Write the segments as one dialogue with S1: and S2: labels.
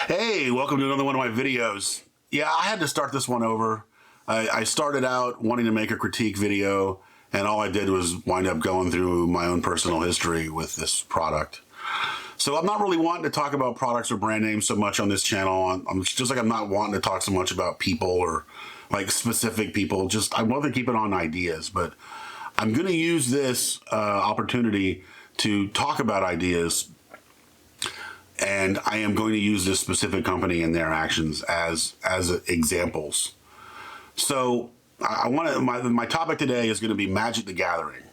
S1: Hey, welcome to another one of my videos. Yeah, I had to start this one over. I started out wanting to make a critique video, and all I did was wind up going through my own personal history with this product. So I'm not really wanting to talk about products or brand names so much on this channel. I'm just like I'm not wanting to talk so much about people or like specific people. Just I want to keep it on ideas, but I'm going to use this opportunity to talk about ideas. And I am going to use this specific company and their actions as examples. So I want to, my topic today is going to be Magic the Gathering.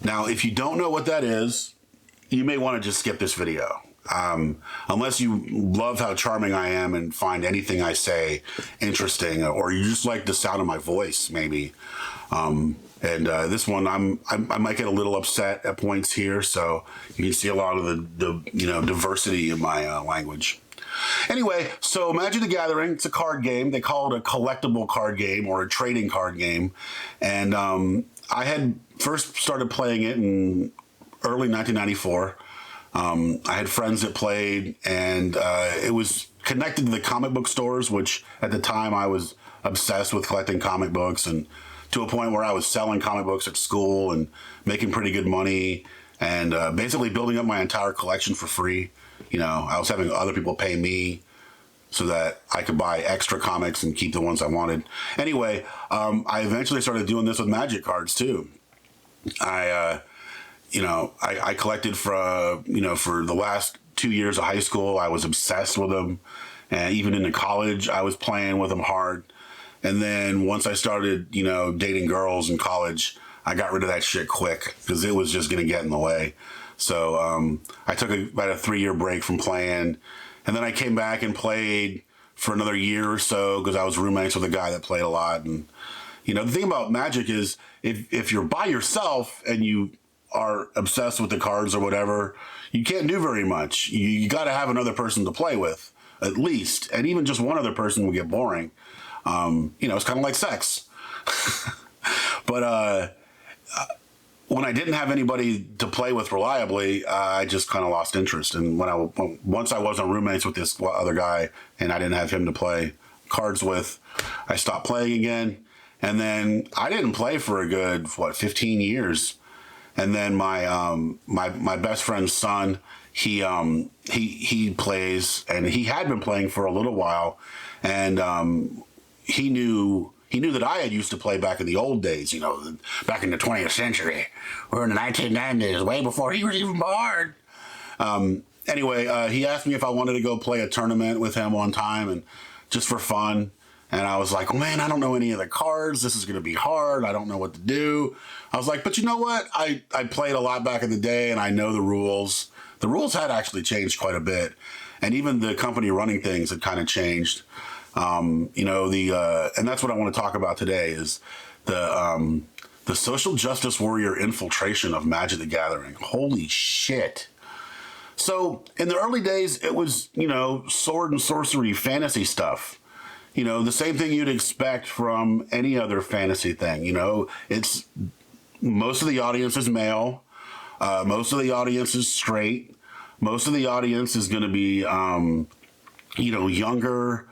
S1: Now, if you don't know what that is, you may want to just skip this video. Unless you love how charming I am and find anything I say interesting, or you just like the sound of my voice, maybe. This one, I might get a little upset at points here, so you can see a lot of the diversity in my language. Anyway, so Magic the Gathering, it's a card game. They call it a collectible card game or a trading card game. And I had first started playing it in early 1994. I had friends that played, and it was connected to the comic book stores, which at the time I was obsessed with collecting comic books, and to a point where I was selling comic books at school and making pretty good money and basically building up my entire collection for free. You know, I was having other people pay me so that I could buy extra comics and keep the ones I wanted. Anyway, I eventually started doing this with Magic cards too. I collected for the last 2 years of high school. I was obsessed with them. And even into college, I was playing with them hard. And then once I started, dating girls in college, I got rid of that shit quick because it was just going to get in the way. So I took about a 3-year break from playing. And then I came back and played for another year or so because I was roommates with a guy that played a lot. And, the thing about Magic is if you're by yourself and you are obsessed with the cards or whatever, you can't do very much. You got to have another person to play with, at least. And even just one other person will get boring. It's kind of like sex. But when I didn't have anybody to play with reliably, I just kind of lost interest. And once I wasn't roommates with this other guy and I didn't have him to play cards with, I stopped playing again. And then I didn't play for a good 15 years. And then my best friend's son, he plays, and he had been playing for a little while, and he knew that I had used to play back in the old days, back in the 20th century. We're in the 1990s, way before he was even born. Anyway, he asked me if I wanted to go play a tournament with him one time, and just for fun. And I was like, man, I don't know any of the cards. This is going to be hard. I don't know what to do. I was like, but you know what? I played a lot back in the day, and I know the rules. The rules had actually changed quite a bit. And even the company running things had kind of changed. And that's what I want to talk about today is the social justice warrior infiltration of Magic the Gathering. Holy shit. So in the early days, it was, sword and sorcery fantasy stuff. The same thing you'd expect from any other fantasy thing. It's most of the audience is male. Most of the audience is straight. Most of the audience is going to be, younger,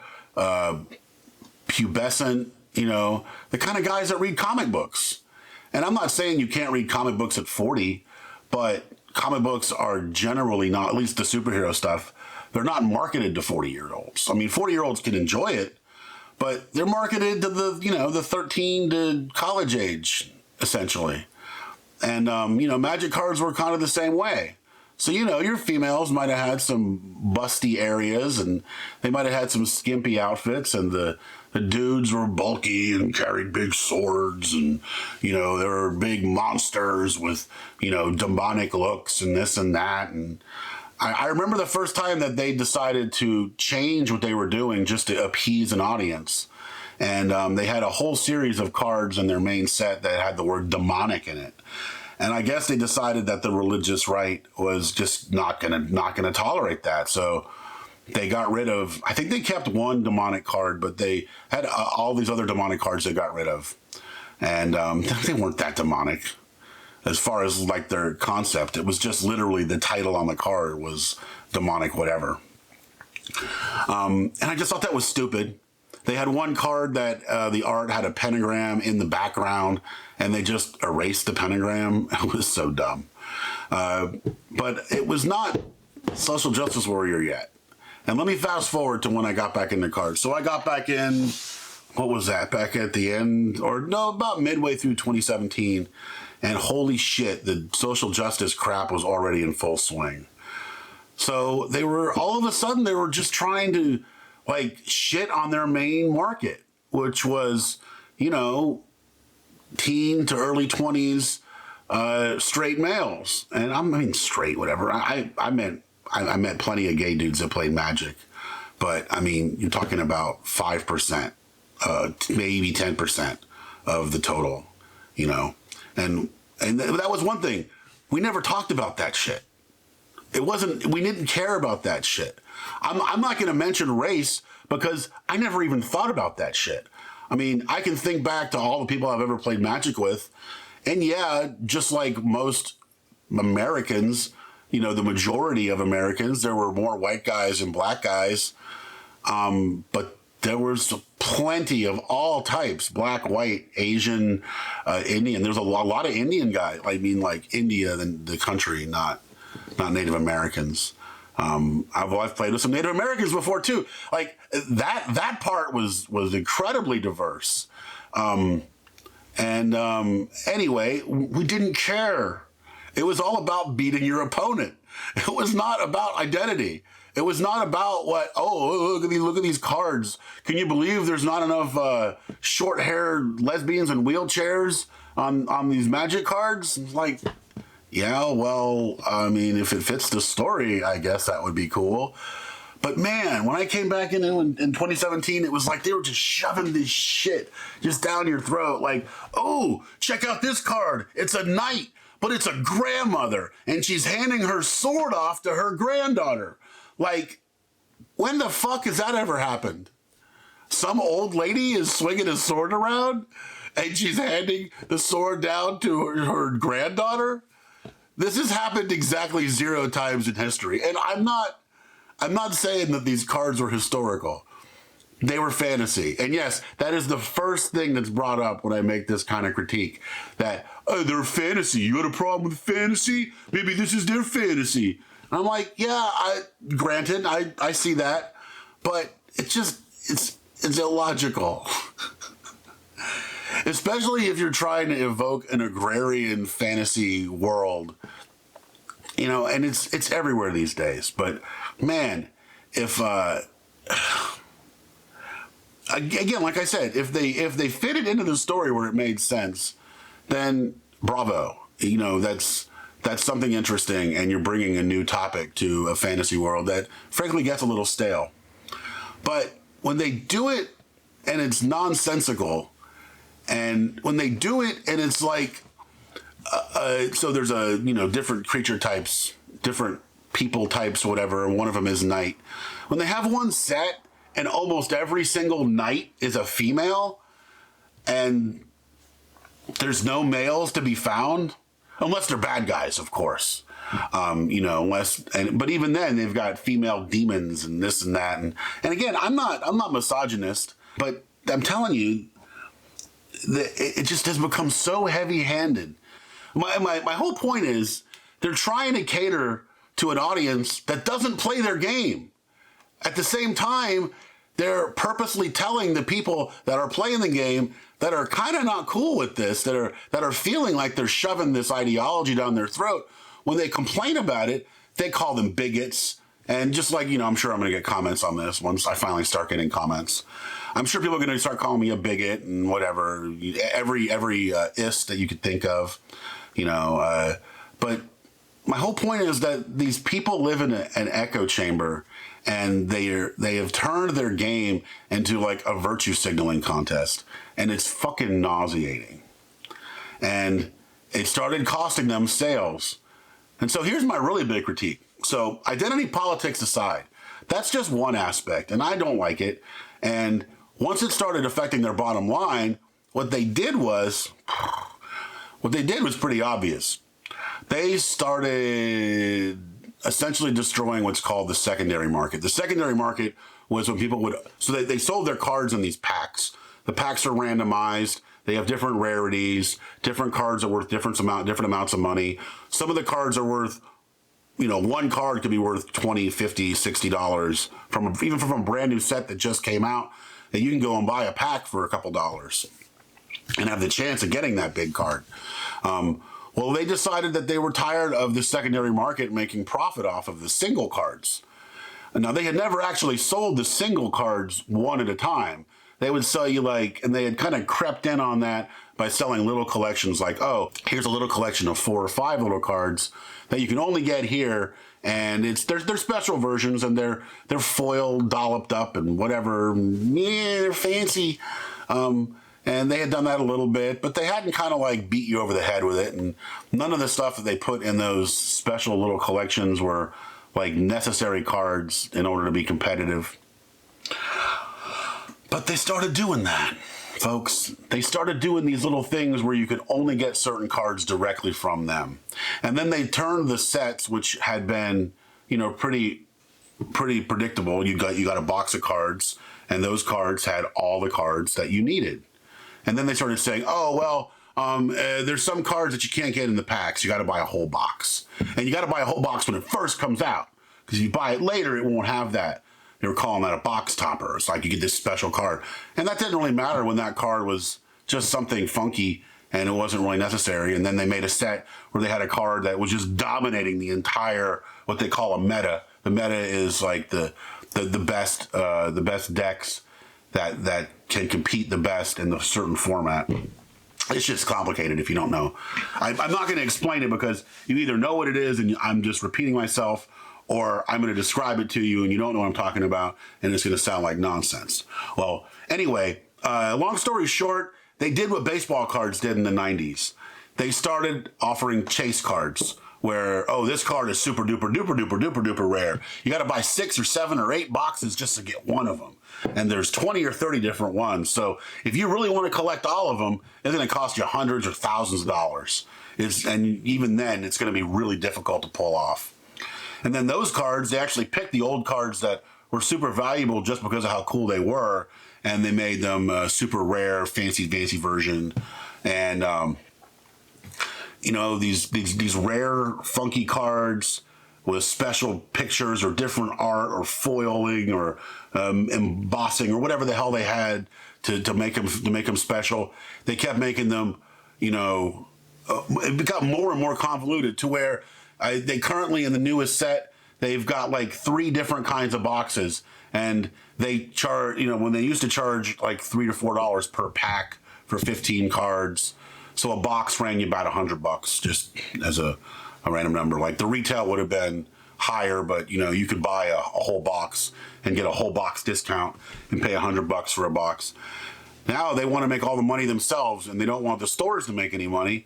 S1: pubescent, the kind of guys that read comic books. And I'm not saying you can't read comic books at 40, but comic books are generally not, at least the superhero stuff, they're not marketed to 40-year-olds. I mean, 40-year-olds can enjoy it, but they're marketed to the 13 to college age, essentially. And, Magic cards were kind of the same way. So, your females might have had some busty areas, and they might have had some skimpy outfits, and the dudes were bulky and carried big swords, and, they were big monsters with, demonic looks and this and that. And I remember the first time that they decided to change what they were doing just to appease an audience. And they had a whole series of cards in their main set that had the word demonic in it. And I guess they decided that the religious right was just not gonna tolerate that. So they got rid of, I think they kept one demonic card, but they had all these other demonic cards they got rid of. And they weren't that demonic as far as like their concept. It was just literally the title on the card was demonic whatever. And I just thought that was stupid. They had one card that the art had a pentagram in the background, and they just erased the pentagram. It was so dumb. But it was not Social Justice Warrior yet. And let me fast forward to when I got back into cards. So I got back in, what was that, back at the end, or no, about midway through 2017. And holy shit, the social justice crap was already in full swing. So they were, all of a sudden, they were just trying to, like, shit on their main market, which was, you know, teen to early 20s straight males. And I mean, straight, whatever. I met plenty of gay dudes that played Magic. But, I mean, you're talking about 5%, maybe 10% of the total, you know. And that was one thing. We never talked about that shit. It wasn't, we didn't care about that shit. I'm not going to mention race because I never even thought about that shit. I mean, I can think back to all the people I've ever played Magic with. And yeah, just like most Americans, you know, the majority of Americans, there were more white guys and black guys. But there was plenty of all types, black, white, Asian, Indian. There's a lot of Indian guys. I mean, like India, the country, not Native Americans. I've played with some Native Americans before too. Like that part was incredibly diverse. Anyway, we didn't care. It was all about beating your opponent. It was not about identity. It was not about what, oh, look at these cards. Can you believe there's not enough short-haired lesbians in wheelchairs on these Magic cards? It's like, yeah, well, I mean, if it fits the story, I guess that would be cool. But man, when I came back in 2017, it was like they were just shoving this shit just down your throat. Like, oh, check out this card. It's a knight, but it's a grandmother, and she's handing her sword off to her granddaughter. Like, when the fuck has that ever happened? Some old lady is swinging a sword around, and she's handing the sword down to her granddaughter? This has happened exactly 0 times in history. And I'm not saying that these cards were historical. They were fantasy. And yes, that is the first thing that's brought up when I make this kind of critique. That, oh, they're fantasy. You got a problem with fantasy? Maybe this is their fantasy. And I'm like, yeah, granted, I see that. But it's illogical. Especially if you're trying to evoke an agrarian fantasy world, you know, and it's everywhere these days. But man, if again, like I said, if they fit it into the story where it made sense, then bravo. You know, that's something interesting, and you're bringing a new topic to a fantasy world that frankly gets a little stale. But when they do it and it's nonsensical, and when they do it and it's like, so there's different creature types, different people types, whatever, and one of them is knight. When they have one set and almost every single knight is a female and there's no males to be found, unless they're bad guys, of course. But even then they've got female demons and this and that. And again, I'm not misogynist, but I'm telling you, it just has become so heavy-handed. My whole point is they're trying to cater to an audience that doesn't play their game. At the same time, they're purposely telling the people that are playing the game that are kind of not cool with this, that are feeling like they're shoving this ideology down their throat. When they complain about it, they call them bigots. And just like, you know, I'm sure I'm going to get comments on this once I finally start getting comments. I'm sure people are going to start calling me a bigot and whatever, every ist that you could think of, you know. But my whole point is that these people live in an echo chamber, and they have turned their game into like a virtue signaling contest, and it's fucking nauseating. And it started costing them sales. And so here's my really big critique. So identity politics aside, that's just one aspect, and I don't like it. And once it started affecting their bottom line, what they did was pretty obvious. They started essentially destroying what's called the secondary market. The secondary market was when people would, so they sold their cards in these packs. The packs are randomized. They have different rarities. Different cards are worth different amounts of money. Some of the cards are worth, one card could be worth $20, $50, $60 even from a brand new set that just came out. And you can go and buy a pack for a couple dollars and have the chance of getting that big card. Well, they decided that they were tired of the secondary market making profit off of the single cards. Now, they had never actually sold the single cards one at a time. They would sell you and they had kind of crept in on that by selling little collections like, oh, here's a little collection of 4 or 5 little cards that you can only get here. And they're special versions, and they're foil dolloped up and whatever. Yeah, they're fancy. And they had done that a little bit, but they hadn't kind of beat you over the head with it. And none of the stuff that they put in those special little collections were necessary cards in order to be competitive. But they started doing that, folks. They started doing these little things where you could only get certain cards directly from them. And then they turned the sets, which had been, pretty predictable. You got a box of cards, and those cards had all the cards that you needed. And then they started saying, oh, well, there's some cards that you can't get in the packs. You got to buy a whole box. And you got to buy a whole box when it first comes out. Because if you buy it later, it won't have that. They were calling that a box topper. It's like you get this special card. And that didn't really matter when that card was just something funky and it wasn't really necessary. And then they made a set where they had a card that was just dominating the entire, what they call a meta. The meta is the best decks that can compete the best in the certain format. It's just complicated if you don't know. I'm not going to explain it because you either know what it is and I'm just repeating myself, or I'm going to describe it to you and you don't know what I'm talking about and it's going to sound like nonsense. Well, anyway, long story short, they did what baseball cards did in the 90s. They started offering chase cards where, oh, this card is super duper duper duper duper duper rare. You got to buy 6 or 7 or 8 boxes just to get one of them. And there's 20 or 30 different ones. So if you really want to collect all of them, it's going to cost you hundreds or thousands of dollars. And even then, it's going to be really difficult to pull off. And then those cards, they actually picked the old cards that were super valuable just because of how cool they were. And they made them super rare, fancy version. And, these rare, funky cards with special pictures or different art or foiling or embossing or whatever the hell they had to make them special. They kept making them, it got more and more convoluted to where they currently in the newest set, they've got 3 different kinds of boxes, and they charge, when they used to charge $3 to $4 per pack for 15 cards. So a box ran you about $100, just as a random number. The retail would have been higher, but you could buy a whole box and get a whole box discount and pay $100 for a box. Now they want to make all the money themselves, and they don't want the stores to make any money.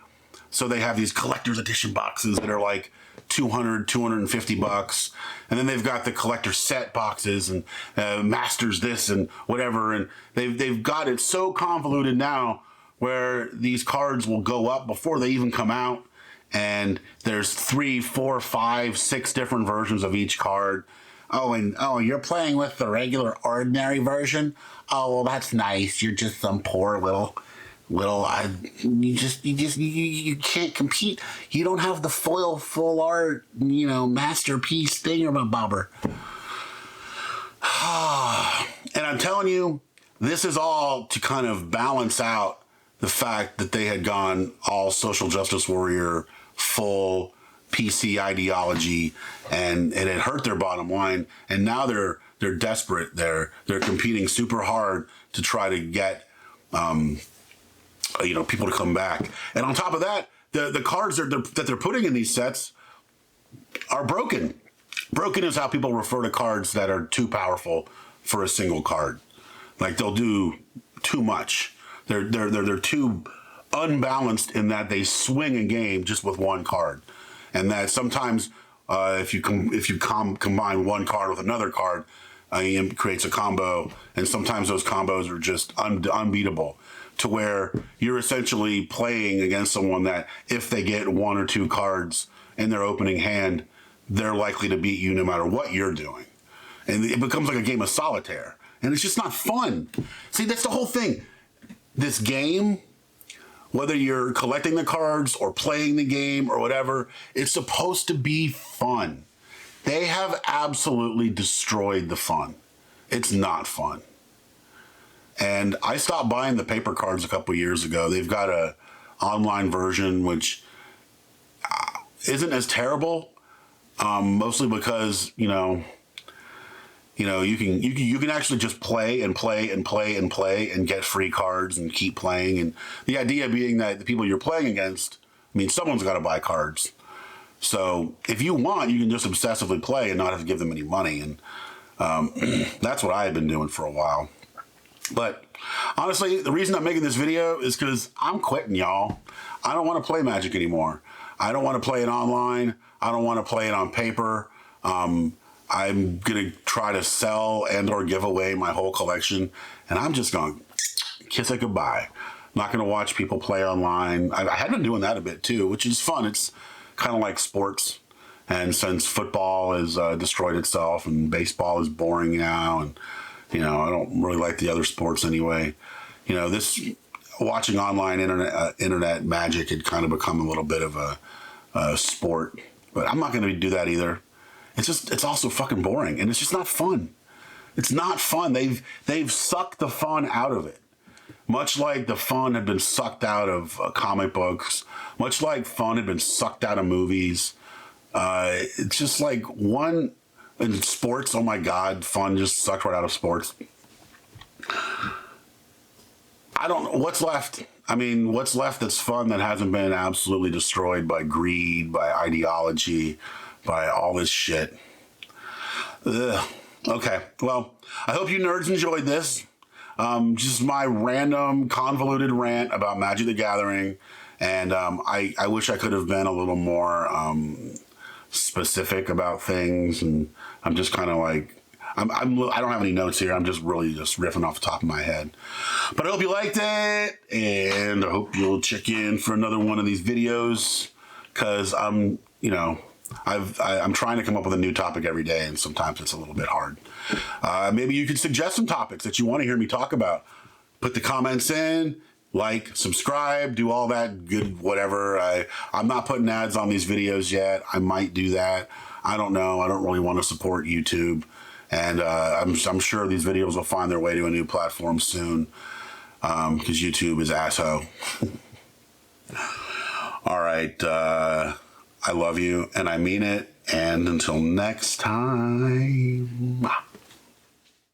S1: So they have these collector's edition boxes that are $200, $250, and then they've got the collector set boxes and masters this and whatever, and they've got it so convoluted now where these cards will go up before they even come out, and there's 3, 4, 5, 6 different versions of each card. Oh, you're playing with the regular ordinary version? Oh, well, that's nice. You're just some poor little. You can't compete. You don't have the foil full art, masterpiece thingamabobber. And I'm telling you, this is all to kind of balance out the fact that they had gone all social justice warrior, full PC ideology, and it had hurt their bottom line. And now they're desperate. They're competing super hard to try to get people to come back. And on top of that, the cards that they're putting in these sets are broken. Broken is how people refer to cards that are too powerful for a single card. They'll do too much. They're too unbalanced in that they swing a game just with one card, and that sometimes if you combine one card with another card, it creates a combo, and sometimes those combos are just unbeatable, to where you're essentially playing against someone that if they get 1 or 2 cards in their opening hand, they're likely to beat you no matter what you're doing. And it becomes like a game of solitaire. And it's just not fun. See, that's the whole thing. This game, whether you're collecting the cards or playing the game or whatever, it's supposed to be fun. They have absolutely destroyed the fun. It's not fun. And I stopped buying the paper cards a couple years ago. They've got a online version which isn't as terrible, mostly because you can actually just play and play and play and play and get free cards and keep playing. And the idea being that the people you're playing against, I mean, someone's got to buy cards. So if you want, you can just obsessively play and not have to give them any money. And that's what I had been doing for a while. But honestly, the reason I'm making this video is because I'm quitting, y'all. I don't want to play Magic anymore. I don't want to play it online. I don't want to play it on paper. I'm going to try to sell and or give away my whole collection. And I'm just going to kiss it goodbye. I'm not going to watch people play online. I had been doing that a bit too, which is fun. It's kind of like sports. And since football has destroyed itself and baseball is boring now, and I don't really like the other sports anyway. This watching online internet Magic had kind of become a little bit of a sport, but I'm not going to do that either. It's also fucking boring, and it's just not fun. It's not fun. They've sucked the fun out of it. Much like the fun had been sucked out of comic books, much like fun had been sucked out of movies. It's just like one in sports. Oh my God, fun just sucked right out of sports. I don't know what's left. I mean, what's left that's fun that hasn't been absolutely destroyed by greed, by ideology, by all this shit. Ugh. Okay, well, I hope you nerds enjoyed this. Just my random convoluted rant about Magic the Gathering. And I wish I could have been a little more specific about things. And I'm just kind of like, I don't have any notes here. I'm just really just riffing off the top of my head. But I hope you liked it. And I hope you'll check in for another one of these videos. Because I'm trying to come up with a new topic every day, and sometimes it's a little bit hard. Maybe you could suggest some topics that you want to hear me talk about. Put the comments in, like, subscribe, do all that good whatever. I'm not putting ads on these videos yet. I might do that. I don't know. I don't really want to support YouTube. And I'm sure these videos will find their way to a new platform soon, because YouTube is asshole. All right. I love you, and I mean it. And until next time.